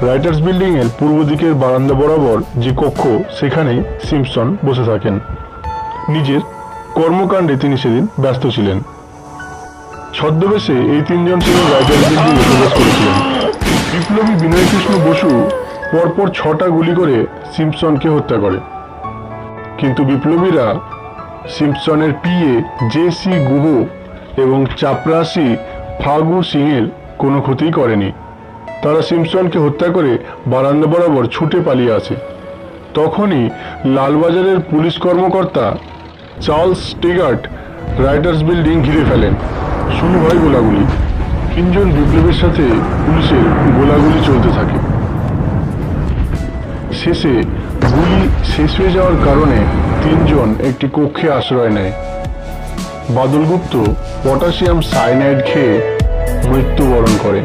Writers building এর পূর্ব দিকের বারান্দা বরাবর যে কক্ষ, সেখানেই সিম্পসন বসে থাকেন। নিজের কর্মকাণ্ডে তিনি সেদিন ব্যস্ত ছিলেন। ছদ্মবেশে এই তিনজন সেদিন রাইটার্স বিল্ডিং এ প্রবেশ করেছিলেন। বিপ্লবী বিনয়কৃষ্ণ বসু পরপর 6টা গুলি করে সিম্পসনকে হত্যা করে, কিন্তু বিপ্লবীরা সিম্পসনের পিএ জে.সি. গুহ এবং চাপরাসি ফাগু সিং এর কোনো ক্ষতি করেনি। তারা সিম্পসনকে হত্যা করে বারান্দা বরাবর ছুটে পালিয়ে আসে। তখনই লালবাজারের পুলিশ কর্মকর্তা চার্লস স্টিগার্ট রাইটার্স বিল্ডিং ঘিরে ফেলেন। শুরু হয় গোলাগুলি। 3 জন বিপ্লবীর সাথে পুলিশের গোলাগুলি চলতে থাকে। শেষে গুলি শেষ হয়ে যাওয়ার কারণে 3 জন একটি কক্ষে আশ্রয় নেয়। বাদল গুপ্ত পটাশিয়াম সায়ানাইড খেয়ে মৃত্যুবরণ করে।